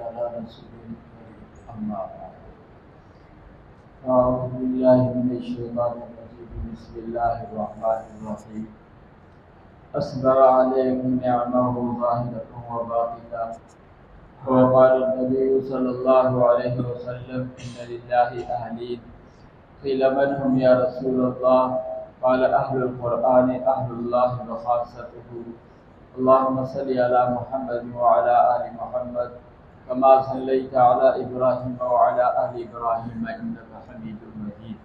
على رسوله الكريم أما بعد أعوذ بالله من الشيطان الرجيم بسم الله الرحمن الرحيم أسبغ عليكم نعمه ظاهرة وباطنة وقال النبي صلى الله عليه وسلم إن لله أهلين قيل من هم يا رسول الله قال أهل القرآن أهل الله وخاصته اللهم صل على محمد وعلى آل محمد كما صليت على إبراهيم وعلى آل إبراهيم إنك حميد مجيد.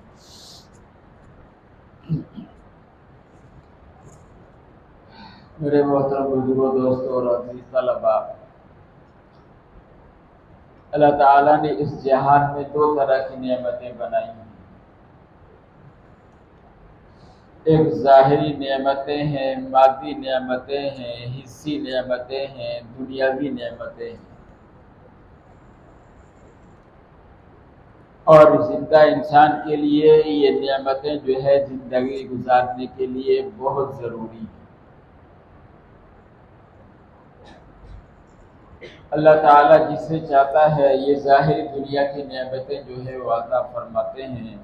میرے محترم بزرگوں، دوستوں اور عزیز طلباء، اللہ تعالیٰ نے اس جہان میں دو طرح کی نعمتیں بنائی ہیں. ایک ظاہری نعمتیں ہیں، مادی نعمتیں ہیں، حسی نعمتیں ہیں، دنیاوی نعمتیں ہیں. اور زندہ انسان کے لیے یہ نعمتیں جو ہے زندگی گزارنے کے لیے بہت ضروری ہیں. اللہ تعالیٰ جسے چاہتا ہے یہ ظاہری دنیا کی نعمتیں جو ہے وہ عطا فرماتے ہیں.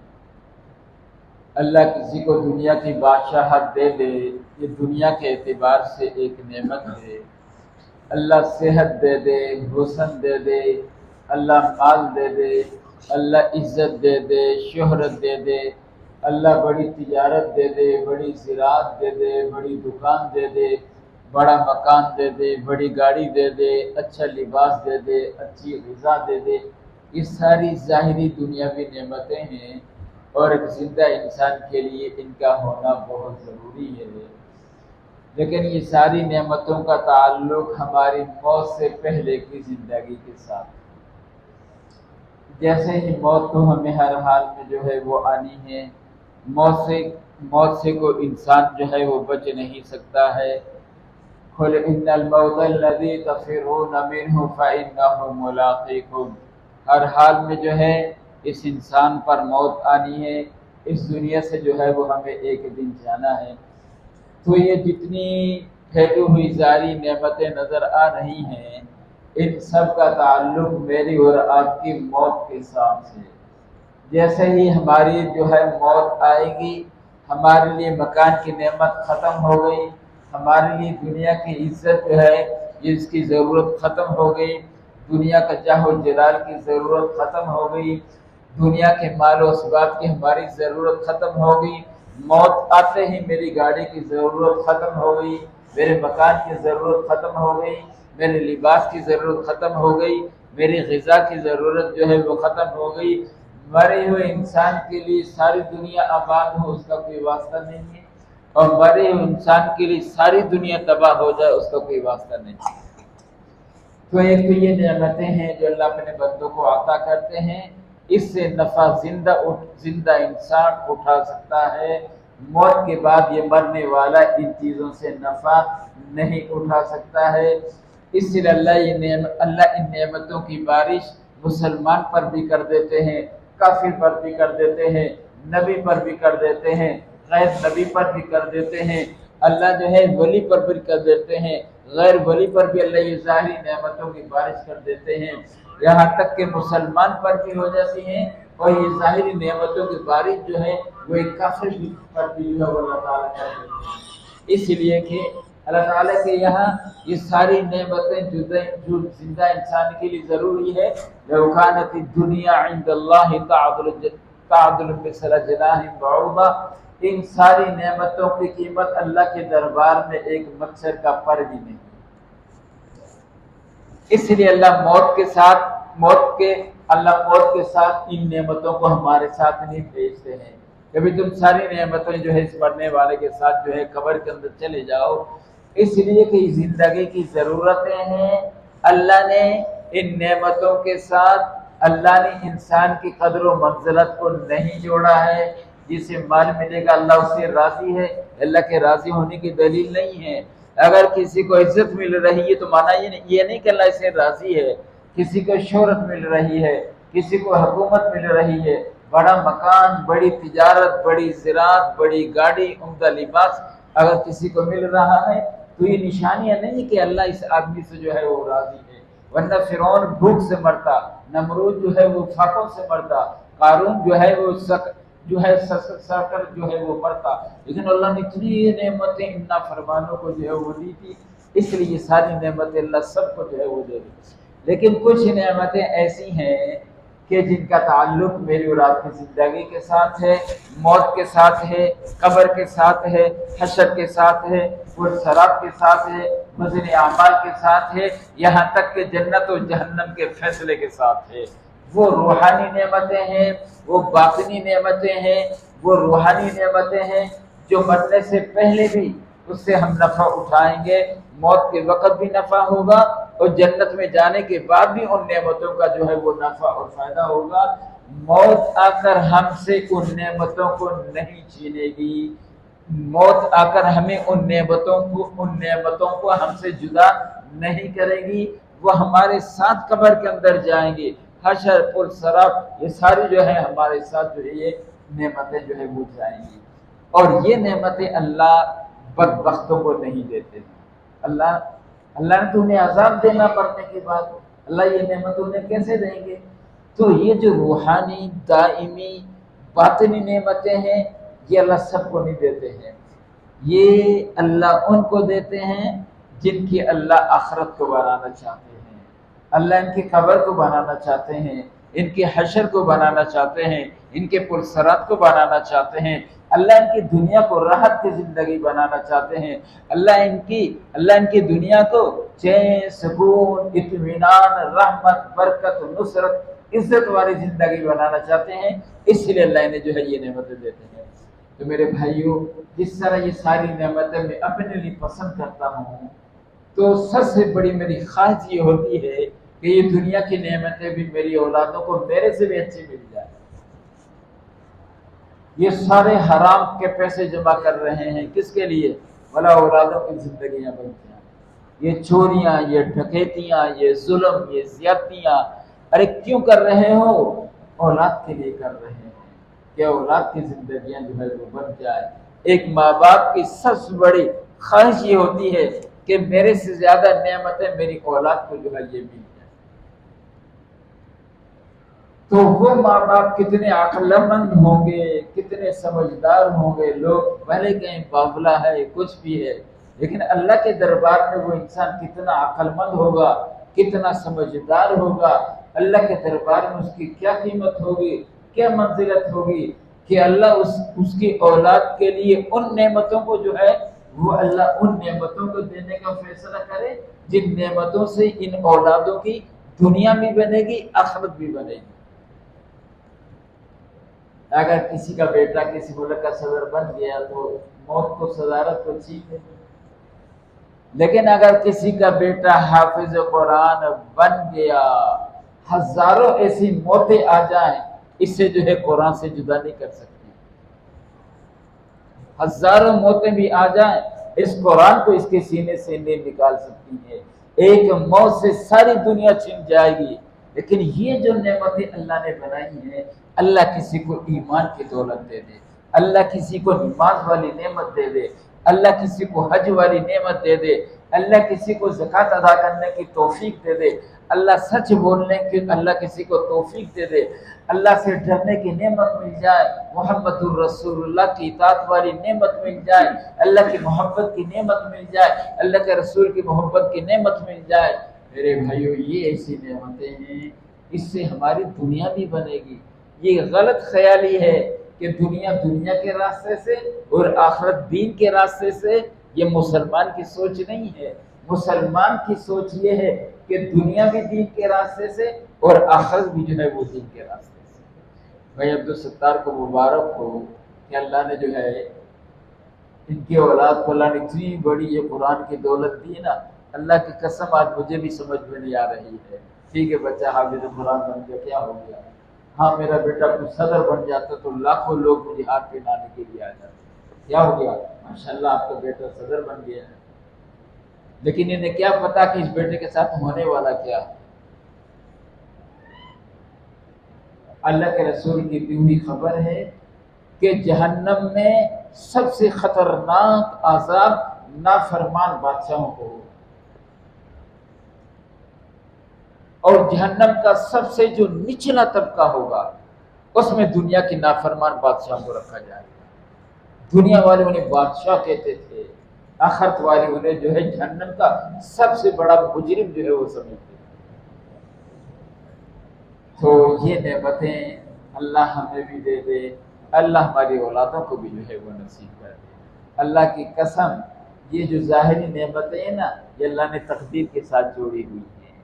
اللہ کسی کو دنیا کی بادشاہت دے دے، یہ دنیا کے اعتبار سے ایک نعمت ہے. اللہ صحت دے دے، حسن دے دے، اللہ مال دے دے، اللہ عزت دے دے، شہرت دے دے، اللہ بڑی تجارت دے دے، بڑی زراعت دے دے، بڑی دکان دے دے، بڑا مکان دے دے، بڑی گاڑی دے دے، اچھا لباس دے دے، اچھی غذا دے دے. یہ ساری ظاہری دنیاوی نعمتیں ہیں اور ایک زندہ انسان کے لیے ان کا ہونا بہت ضروری ہے. لیکن یہ ساری نعمتوں کا تعلق ہماری موت سے پہلے کی زندگی کے ساتھ. جیسے ہی موت تو ہمیں ہر حال میں جو ہے وہ آنی ہے. موت سے کوئی انسان جو ہے وہ بچ نہیں سکتا ہے. قُلْ إِنَّ الْمَوْتَ الَّذِي تَفِرُّونَ مِنْهُ فَإِنَّهُ مُلَاقِيكُمْ. ہر حال میں جو ہے اس انسان پر موت آنی ہے. اس دنیا سے جو ہے وہ ہمیں ایک دن جانا ہے. تو یہ جتنی پھیلی ہوئی ظاہری نعمتیں نظر آ رہی ہیں ان سب کا تعلق میری اور آپ کی موت کے ساتھ ہے. جیسے ہی ہماری جو ہے موت آئے گی ہمارے لیے مکان کی نعمت ختم ہو گئی، ہمارے لیے دنیا کی عزت جو ہے اس کی ضرورت ختم ہو گئی، دنیا کا جاہ و جلال کی ضرورت ختم ہو گئی، دنیا کے مال و اسباب کی ہماری ضرورت ختم ہو گئی. موت آتے ہی میری گاڑی کی ضرورت ختم ہو گئی، میرے مکان کی ضرورت ختم ہو گئی، میرے لباس کی ضرورت ختم ہو گئی، میری غذا کی ضرورت جو ہے وہ ختم ہو گئی. مرے ہوئے انسان کے لیے ساری دنیا آباد ہو اس کا کوئی واسطہ نہیں ہے، اور مرے ہوئے انسان کے لیے ساری دنیا تباہ ہو جائے اس کا کوئی واسطہ نہیں ہے. تو ایک تو یہ نعمتیں ہیں جو اللہ اپنے بندوں کو عطا کرتے ہیں. اس سے نفع زندہ انسان اٹھا سکتا ہے. موت کے بعد یہ مرنے والا ان چیزوں سے نفع نہیں اٹھا سکتا ہے. اس لیے اللہ ان نعمتوں کی بارش مسلمان پر بھی کر دیتے ہیں، کافر پر بھی کر دیتے ہیں، نبی پر بھی کر دیتے ہیں، غیر نبی پر بھی کر دیتے ہیں. اللہ جو ہے ولی پر بھی کر دیتے ہیں، غیر ولی پر بھی اللہ یہ ظاہری نعمتوں کی بارش کر دیتے ہیں. یہاں تک کہ مسلمان پر بھی ہو جاتی ہیں اور یہ ظاہری نعمتوں کی بارش جو ہے وہ ایک کافر پر بھی جو ہے وہ اللہ تعالیٰ کر دیتے ہیں. اس لیے کہ اللہ تعالیٰ کے یہاں یہ ساری نعمتیں جو زندہ انسان کے لیے ضروری ہے. لو كانت الدنيا عند الله تعدل مثل جناح بعوضة. ان ساری نعمتوں کی قیمت اللہ کے دربار میں ایک مچھر کا پر بھی نہیں. اس لیے اللہ موت کے ساتھ ان نعمتوں کو ہمارے ساتھ نہیں بھیجتے ہیں. کبھی تم ساری نعمتیں جو ہے اس مرنے والے کے ساتھ جو ہے قبر کے اندر چلے جاؤ. اس لیے کہ زندگی کی ضرورتیں ہیں. اللہ نے ان نعمتوں کے ساتھ اللہ نے انسان کی قدر و منزلت کو نہیں جوڑا ہے. جسے مال ملے گا اللہ اس سے راضی ہے، اللہ کے راضی ہونے کی دلیل نہیں ہے. اگر کسی کو عزت مل رہی ہے تو مانا یہ نہیں کہ اللہ اس سے راضی ہے. کسی کو شہرت مل رہی ہے، کسی کو حکومت مل رہی ہے، بڑا مکان، بڑی تجارت، بڑی زراعت، بڑی گاڑی، عمدہ لباس اگر کسی کو مل رہا ہے تو یہ نشانیاں نہیں کہ اللہ اس آدمی سے جو ہے وہ راضی ہے. ورنہ فرعون بھوک سے مرتا، نمرود جو ہے وہ فاقوں سے مرتا، قارون جو ہے وہ سکر جو ہے وہ مرتا، لیکن اللہ نے اتنی نعمتیں ان نافرمانوں کو جو ہے وہ دی تھی، اس لیے یہ ساری نعمتیں اللہ سب کو جو ہے وہ دے دی۔ لیکن کچھ نعمتیں ایسی ہیں کہ جن کا تعلق میری اور آپ کی زندگی کے ساتھ ہے، موت کے ساتھ ہے، قبر کے ساتھ ہے، حشر کے ساتھ ہے، پرصراط کے ساتھ ہے، وزن اعمال کے ساتھ ہے، یہاں تک کہ جنت و جہنم کے فیصلے کے ساتھ ہے۔ وہ روحانی نعمتیں ہیں، وہ باطنی نعمتیں ہیں، وہ روحانی نعمتیں ہیں جو مرنے سے پہلے بھی اس سے ہم نفع اٹھائیں گے، موت کے وقت بھی نفع ہوگا اور جنت میں جانے کے بعد بھی ان نعمتوں کا جو ہے وہ نفع اور فائدہ ہوگا۔ موت آ کر ہم سے ان نعمتوں کو نہیں چھینے گی، موت آ کر ہمیں ان نعمتوں کو ہم سے جدا نہیں کرے گی، وہ ہمارے ساتھ قبر کے اندر جائیں گے، حشر پرصراط یہ ساری جو ہے ہمارے ساتھ جو ہے یہ نعمتیں جو ہے وہ جائیں گی۔ اور یہ نعمتیں اللہ بدبختوں کو نہیں دیتے۔ اللہ نے تو انہیں عذاب دینا پڑنے کے بعد اللہ یہ نعمت انہیں کیسے دیں گے؟ تو یہ جو روحانی دائمی باطنی نعمتیں ہیں یہ اللہ سب کو نہیں دیتے ہیں، یہ اللہ ان کو دیتے ہیں جن کی اللہ آخرت کو بنانا چاہتے ہیں، اللہ ان کی قبر کو بنانا چاہتے ہیں، ان کے حشر کو بنانا چاہتے ہیں، ان کے پرصراط کو بنانا چاہتے ہیں، اللہ ان کی دنیا کو راحت کی زندگی بنانا چاہتے ہیں، اللہ ان کی دنیا کو چین، سکون، اطمینان، رحمت، برکت، نصرت، عزت والی زندگی بنانا چاہتے ہیں، اس لیے اللہ انہیں جو ہے یہ نعمتیں دیتے ہیں۔ تو میرے بھائیوں، جس طرح یہ ساری نعمتیں میں اپنے لیے پسند کرتا ہوں، تو سب سے بڑی میری خواہش یہ ہوتی ہے کہ یہ دنیا کی نعمتیں بھی میری اولادوں کو میرے سے بھی اچھی مل جائے۔ یہ سارے حرام کے پیسے جمع کر رہے ہیں کس کے لیے؟ بھلا اولادوں کی زندگیاں بن جائیں۔ یہ چوریاں، یہ ڈکیتیاں، یہ ظلم، یہ زیادتیاں، ارے کیوں کر رہے ہو؟ اولاد کے لیے کر رہے ہیں کہ اولاد کی زندگیاں جو ہے وہ بن جائے۔ ایک ماں باپ کی سب سے بڑی خواہش یہ ہوتی ہے کہ میرے سے زیادہ نعمتیں میری اولاد کو جو ہے یہ مل جائے۔ تو وہ ماں باپ کتنے عقل مند ہوں گے، کتنے سمجھدار ہوں گے، لوگ پہلے کہیں باولا ہے کچھ بھی ہے، لیکن اللہ کے دربار میں وہ انسان کتنا عقل مند ہوگا، کتنا سمجھدار ہوگا، اللہ کے دربار میں اس کی کیا قیمت ہوگی، کیا منزلت ہوگی کہ اللہ اس کی اولاد کے لیے ان نعمتوں کو جو ہے وہ اللہ ان نعمتوں کو دینے کا فیصلہ کرے جن نعمتوں سے ان اولادوں کی دنیا بھی بنے گی، آخرت بھی بنے گی۔ اگر کسی کا بیٹا کسی ملک کا صدر بن گیا تو موت کو صدارت کو ٹھیک ہے، لیکن اگر کسی کا بیٹا حافظ قرآن بن گیا، ہزاروں ایسی موتیں آ جائیں اس سے جو ہے قرآن سے جدا نہیں کر سکتی، ہزاروں موتیں بھی آ جائیں اس قرآن کو اس کے سینے سے نہیں نکال سکتی ہے۔ ایک موت سے ساری دنیا چھن جائے گی، لیکن یہ جو نعمتیں اللہ نے بنائی ہیں، اللہ کسی کو ایمان کی دولت دے دے، اللہ کسی کو نماز والی نعمت دے دے، اللہ کسی کو حج والی نعمت دے دے، اللہ کسی کو زکوٰۃ ادا کرنے کی توفیق دے دے، اللہ سچ بولنے کی اللہ کسی کو توفیق دے دے، اللہ سے ڈرنے کی نعمت مل جائے، محمد الرسول اللہ کی اطاعت والی نعمت مل جائے، اللہ کی محبت کی نعمت مل جائے، اللہ کے رسول کی محبت کی نعمت مل جائے۔ میرے بھائیو، یہ ایسی نعمتیں ہیں، اس سے ہماری دنیا بھی بنے گی۔ یہ غلط خیالی ہے کہ دنیا کے راستے سے اور آخرت دین کے راستے سے، یہ مسلمان کی سوچ نہیں ہے۔ مسلمان کی سوچ یہ ہے کہ دنیا بھی دین کے راستے سے اور آخرت بھی جو ہے وہ دین کے راستے سے۔ بھائی عبدالستار کو مبارک ہو کہ اللہ نے جو ہے ان کی اولاد کو اللہ نے اتنی بڑی یہ قرآن کی دولت دی نا، اللہ کی قسم آج مجھے بھی سمجھ میں نہیں آ رہی ہے۔ ٹھیک ہے بچہ حافظ قرآن بن گیا، کیا ہو گیا؟ ہاں میرا بیٹا کچھ صدر بن جاتا تو لاکھوں لوگ مجھے ہاتھ پہنانے کے لیے آ جاتے، کیا ہو گیا؟ ماشاءاللہ آپ کا بیٹا صدر بن گیا ہے، لیکن انہیں کیا پتا کہ اس بیٹے کے ساتھ ہونے والا کیا ہے۔ اللہ کے رسول کی دی ہوئی خبر ہے کہ جہنم میں سب سے خطرناک عذاب نافرمان بادشاہوں کو ہو۔ اور جہنم کا سب سے جو نچلا طبقہ ہوگا اس میں دنیا کے نافرمان بادشاہ کو رکھا جائے گا۔ دنیا والے انہیں بادشاہ کہتے تھے، آخرت والے انہیں جو ہے جہنم کا سب سے بڑا مجرم جو ہے وہ سمجھتے تھے۔ تو یہ نعمتیں اللہ ہمیں بھی دے دے، اللہ ہماری اولادوں کو بھی جو ہے وہ نصیب کر دے۔ اللہ کی قسم، یہ جو ظاہری نعمتیں ہیں نا، یہ اللہ نے تقدیر کے ساتھ جوڑی ہوئی ہیں۔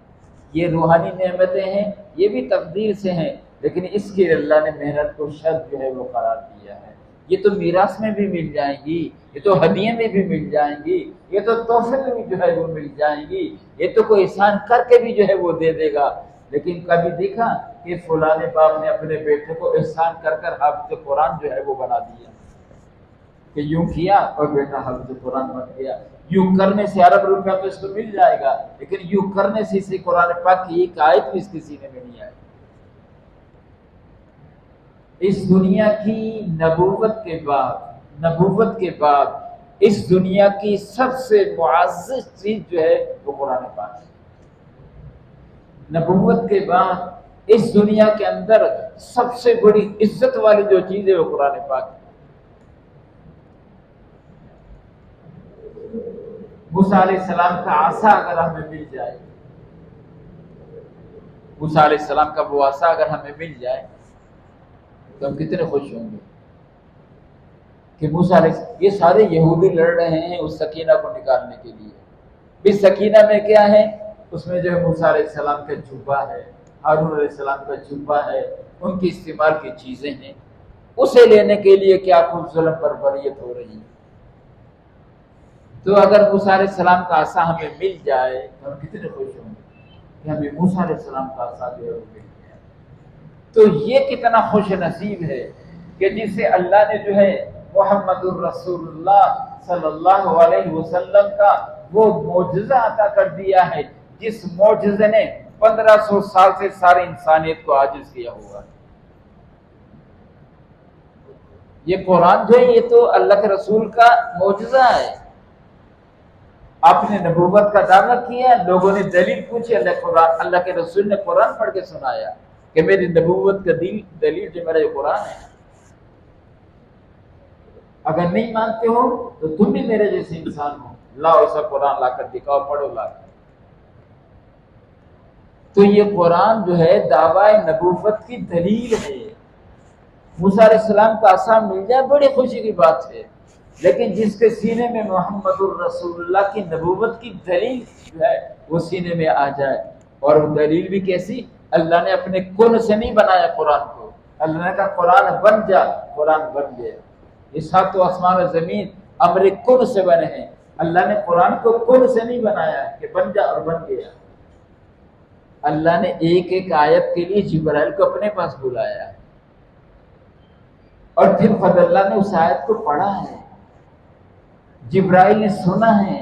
یہ روحانی نعمتیں ہیں، یہ بھی تقدیر سے ہیں، لیکن اس کے اللہ نے محنت کو شرط جو ہے وہ قرار دیا ہے۔ یہ تو میراث میں بھی مل جائیں گی، یہ تو ہدیے میں بھی مل جائیں گی، یہ تو تحفے میں بھی جو ہے وہ مل جائیں گی، یہ تو کوئی احسان کر کے بھی جو ہے وہ دے دے گا۔ لیکن کبھی دیکھا کہ فلاں باپ نے اپنے بیٹے کو احسان کر کر حافظ قرآن جو ہے وہ بنا دیا، کہ یوں کیا اور بیٹا حافظ قرآن بن گیا۔ یوں کرنے سے ارب روپیہ تو اس کو مل جائے گا، لیکن یوں کرنے سے اسے قرآن پاک کی ایک آیت بھی اس کے سینے میں نہیں آئے۔ اس دنیا کی نبوت کے بعد اس دنیا کی سب سے معزز چیز جو ہے وہ قرآن پاک ہے۔ نبوت کے بعد اس دنیا کے اندر سب سے بڑی عزت والی جو چیز ہے وہ قرآن پاک ہے۔ موسیٰ علیہ السلام کا عصا اگر ہمیں مل جائے، موسیٰ علیہ السلام کا وہ عصا اگر ہمیں مل جائے تو ہم کتنے خوش ہوں گے کہ موسیٰ علیہ السلام، یہ سارے یہودی لڑ رہے ہیں اس سکینہ کو نکالنے کے لیے۔ اس سکینہ میں کیا ہے؟ اس میں جو ہے موسیٰ علیہ السلام کا جوبہ ہے، ہارون علیہ السلام کا جوبہ ہے، ان کی استعمال کی چیزیں ہیں۔ اسے لینے کے لیے کیا خوب ظلم بربریت ہو رہی ہے۔ تو اگر موسیٰ علیہ السلام کا عصا ہمیں مل جائے تو ہم کتنے خوش ہوں گے کہ ہمیں موسیٰ علیہ السلام کا عصا جو ہے وہ مل گیا۔ تو یہ کتنا خوش نصیب ہے کہ جسے اللہ نے جو ہے محمد الرسول اللہ صلی اللہ علیہ وسلم کا وہ معجزہ عطا کر دیا ہے، جس معجزے نے 1500 سال سے ساری انسانیت کو عاجز کیا ہوا ہے۔ یہ قرآن جو ہے یہ تو اللہ کے رسول کا معجزہ ہے۔ آپ نے نبوت کا دعویٰ کیا، لوگوں نے دلیل پوچھی، اللہ کے رسول نے قرآن پڑھ کے سنایا کہ میری نبوت کا دلیل جو میرا یہ قرآن ہے۔ اگر نہیں مانتے ہو تو تم بھی میرے جیسے انسان ہو، لاؤ ایسا قرآن لا کر دکھاؤ، پڑھو لا کر۔ تو یہ قرآن جو ہے دعویٰ نبوت کی دلیل ہے۔ موسیٰ علیہ السلام کا عصا مل جائے بڑی خوشی کی بات ہے، لیکن جس کے سینے میں محمد الرسول اللہ کی نبوت کی دلیل جو ہے وہ سینے میں آ جائے، اور وہ دلیل بھی کیسی؟ اللہ نے اپنے کن سے نہیں بنایا قرآن کو، اللہ نے کہا قرآن بن جا، قرآن بن گیا۔ یہ سات تو آسمان و زمین امر کن سے بنے ہیں، اللہ نے قرآن کو کن سے نہیں بنایا کہ بن جا اور بن گیا۔ اللہ نے ایک ایک آیت کے لیے جبرائیل کو اپنے پاس بلایا ہے، اور پھر خود اللہ نے اس آیت کو پڑھا ہے، جبرائیل نے سنا ہے،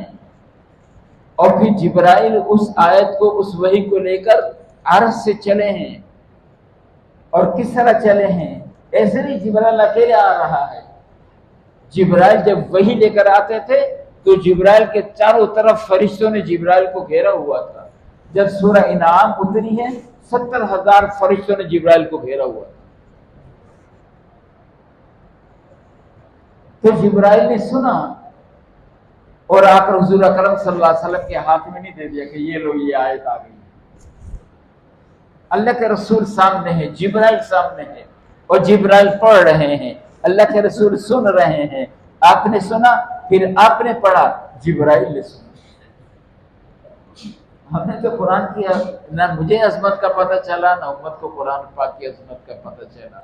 اور پھر جبرائیل اس آیت کو، اس وحی کو لے کر عرش سے چلے ہیں۔ اور کس طرح چلے ہیں؟ ایسے نہیں جبرائیل اکیلے آ رہا ہے۔ جبرائیل جب وحی لے کر آتے تھے تو جبرائیل کے چاروں طرف فرشتوں نے جبرائیل کو گھیرا ہوا تھا۔ جب سورہ انعام اتری ہے 70,000 فرشتوں نے جبرائیل کو گھیرا ہوا تھا۔ تو جبرائیل نے سنا اور آ کر حضور اکرم صلی اللہ علیہ وسلم کے ہاتھ میں نہیں دے دیا کہ یہ لو یہ آیت آ گئی۔ اللہ کے رسول سامنے ہے، جبرائیل سامنے ہے، اور جبرائیل پڑھ رہے ہیں، اللہ کے رسول سن رہے ہیں۔ آپ نے سنا، پھر آپ نے پڑھا، جبرائیل نے سنا۔ ہم نے تو قرآن کی نہ مجھے عظمت کا پتہ چلا، نہ امت کو قرآن پاک کی عظمت کا پتہ چلا،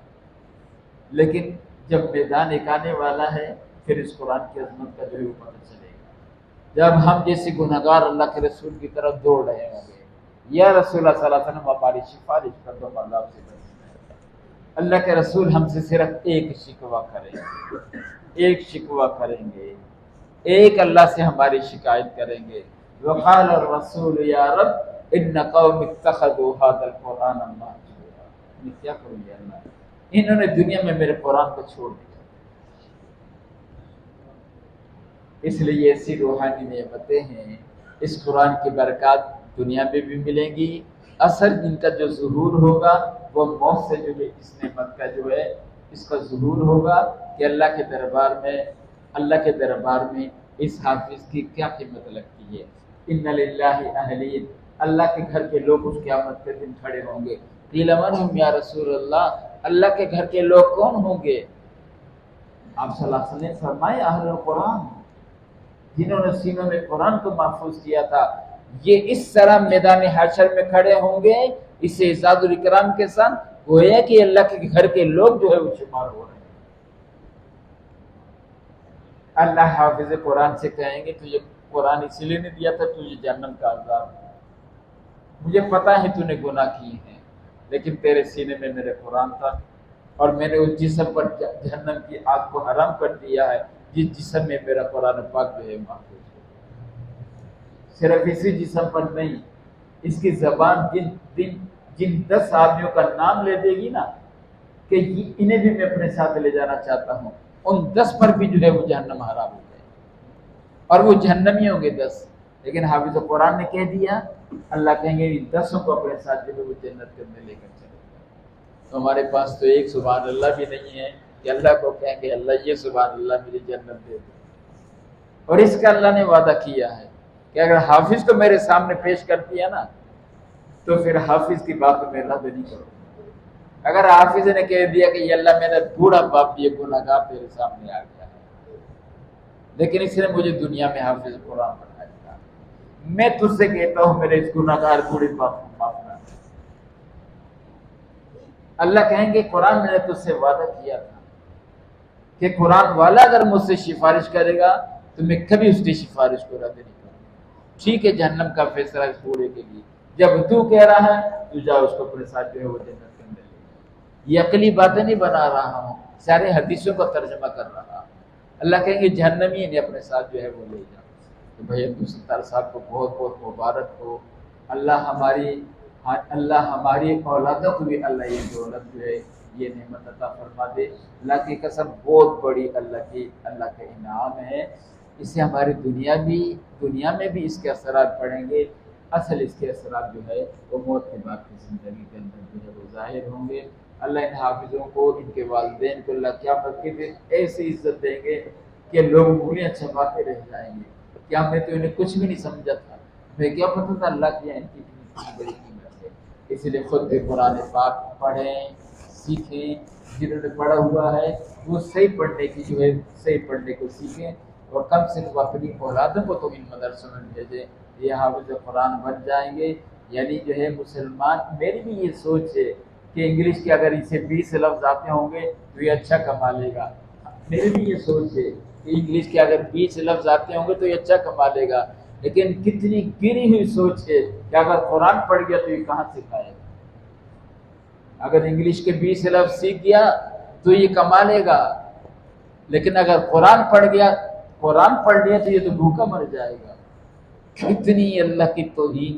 لیکن جب میدان ایک آنے والا ہے پھر اس قرآن کی عظمت کا جو ہے وہ پتہ چلے گا۔ جب ہم جیسے گنہگار اللہ کے رسول کی طرف دوڑ رہے ہوں گے، یا رسول اللہ صلی اللہ علیہ وسلم ہماری سفارش کر دو، ہم اللہ سے بچنا ہے۔ اللہ کے رسول ہم سے صرف ایک شکوہ کریں گے، ایک شکوہ کریں گے، ایک اللہ سے ہماری شکایت کریں گے، وقال الرسول یا رب ان قوم اتخذوا هذا القرآن مهجورا۔ میں کیا کروں گے اللہ، انہوں نے دنیا میں میرے قرآن کو چھوڑ دیا۔ اس لیے ایسی روحانی نعمتیں ہیں، اس قرآن کی برکات دنیا میں بھی ملیں گی اثر ان کا جو ظہور ہوگا وہ موت سے جو ہے اس نعمت کا جو ہے اس کا ظہور ہوگا کہ اللہ کے دربار میں اس حافظ کی کیا قیمت لگتی ہے۔ ان للہ اہلین، اللہ کے گھر کے لوگ اس قیامت کے دن کھڑے ہوں گے۔ قیل من ہم یا رسول اللہ کے گھر کے لوگ کون ہوں گے؟ آپ صلی اللہ علیہ وسلم نے فرمایا اہل القرآن، جنہوں نے سینوں میں قرآن کو محفوظ کیا تھا، یہ اس طرح میدان حشر میں کھڑے ہوں گے اس اعزاز الاکرام کے ساتھ، گویا کہ اللہ کے گھر کے لوگ جو ہے وہ شمار ہو رہے ہیں۔ اللہ حافظ قرآن سے کہیں گے تجھے قرآن اس لیے نہیں دیا تھا تجھے جہنم کا عذاب ہے، مجھے پتا ہے تو نے گناہ کیے ہیں لیکن تیرے سینے میں میرے قرآن تھا اور میں نے اس جسم پر جہنم کی آگ کو حرام کر دیا ہے جس جسم میں میرا قرآن پاک جو ہے محفوظ ہے۔ صرف اسی جسم پر نہیں، اس کی زبان جن 10 آدمیوں کا نام لے دے گی نا کہ انہیں بھی میں اپنے ساتھ لے جانا چاہتا ہوں، ان 10 پر بھی جو ہے وہ جہنم حرام ہو جائے اور وہ جہنمی ہوں گے 10، لیکن حافظ قرآن نے کہہ دیا اللہ کہیں گے ان 10 کو اپنے ساتھ جو ہے وہ جنت کے اندر لے کر چلے گا۔ تو ہمارے پاس تو ایک سبحان اللہ بھی نہیں ہے کہ اللہ کو کہیں گے اللہ یہ سبحان اللہ مجھے جنت دے دے، اور اس کا اللہ نے وعدہ کیا ہے کہ اگر حافظ کو میرے سامنے پیش کر دیا نا تو پھر حافظ کی بات میں رد نہیں کروں۔ اگر حافظ نے کہہ دیا کہ یہ اللہ میرا بوڑھا باپ یہ گناہ گار تیرے سامنے آ گیا ہے لیکن اس نے مجھے دنیا میں حافظ قرآن بنایا تھا، میں تجھ سے کہتا ہوں میرے اس گناہ گار بوڑھے باپ کو معاف کر دے۔ اللہ کہیں گے قرآن میں نے تجھ سے وعدہ کیا تھا کہ قرآن والا اگر مجھ سے سفارش کرے گا تو میں کبھی اس کی سفارش کو رد نہیں کروں گا۔ ٹھیک ہے جہنم کا فیصلہ اس بوڑھے کے لیے، جب تو کہہ رہا ہے تو جا اس کو اپنے ساتھ جو ہے وہ جنت کے اندر لے جا۔ یہ عقلی باتیں نہیں بنا رہا ہوں، سارے حدیثوں کا ترجمہ کر رہا ہوں۔ اللہ کہیں گے جہنمی نے اپنے ساتھ جو ہے وہ لے جا۔ تو بھائی عبدالستار صاحب کو بہت بہت مبارک ہو، اللہ ہماری اولادوں کو بھی اللہ یہ دولت جو ہے یہ نعمت عطا فرما دے۔ اللہ کی قسم بہت بڑی اللہ کا انعام ہے، اس سے ہماری دنیا میں بھی اس کے اثرات پڑیں گے۔ اصل اس کے اثرات جو ہے وہ موت کے بعد کی زندگی کے اندر جو ہے وہ ظاہر ہوں گے۔ اللہ ان حافظوں کو، ان کے والدین کو اللہ قیامت کے دن ایسی عزت دیں گے کہ لوگ انگلیاں چباتے رہ جائیں گے کہ ہم نے تو انہیں کچھ بھی نہیں سمجھا تھا، ہمیں کیا پتہ تھا اللہ کی ان کی اتنی بڑی قیمت ہے۔ اس لیے خود بھی قرآن پاک پڑھیں، سیکھیں، جنہوں نے پڑھا ہوا ہے وہ صحیح پڑھنے کو سیکھیں، اور کم سے کم اپنی اولادوں کو تو ان مدرسوں میں بھیجیں، یہ حافظ قرآن بن جائیں گے۔ یعنی جو ہے مسلمان، میری بھی یہ سوچ ہے کہ انگلش کے اگر اسے 20 لفظ آتے ہوں گے تو یہ اچھا کما لے گا، میری بھی یہ سوچ ہے کہ انگلش کے اگر 20 لفظ آتے ہوں گے تو یہ اچھا کما لے گا، لیکن کتنی گری ہوئی سوچ ہے کہ اگر قرآن پڑھ گیا تو یہ کہاں سے کھائے گا۔ اگر انگلش کے 20 لفظ سیکھ گیا تو یہ کما لے گا، لیکن اگر قرآن پڑھ لیا تو یہ تو بھوکا مر جائے گا۔ کتنی اللہ کی توہین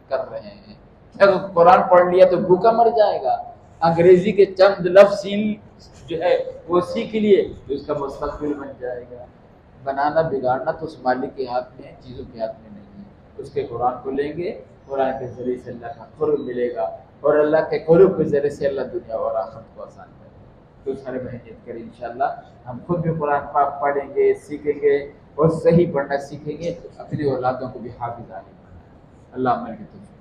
کر رہے ہیں کہ اگر قرآن پڑھ لیا تو بھوکا مر جائے گا، انگریزی کے چند لفظ جو ہے وہ سیکھ لیے تو اس کا مستقبل بن جائے گا۔ بنانا بگاڑنا تو اس مالک کے ہاتھ میں ہے، چیزوں کے ہاتھ میں نہیں ہے۔ اس کے قرآن کو لیں گے، قرآن کے ذریعے سے اللہ کا قرب ملے گا، اور اللہ کے قرب کے ذریعے سے اللہ دنیا اور آخرت کو آسان کرے گا۔ تو سارے محنت کریں انشاءاللہ، ہم خود بھی قرآن پاک پڑھیں گے، سیکھیں گے، اور صحیح پڑھنا سیکھیں گے، اپنی اولادوں کو بھی حافظ عالم بنائیں۔ اللہ عمل کی توفیق۔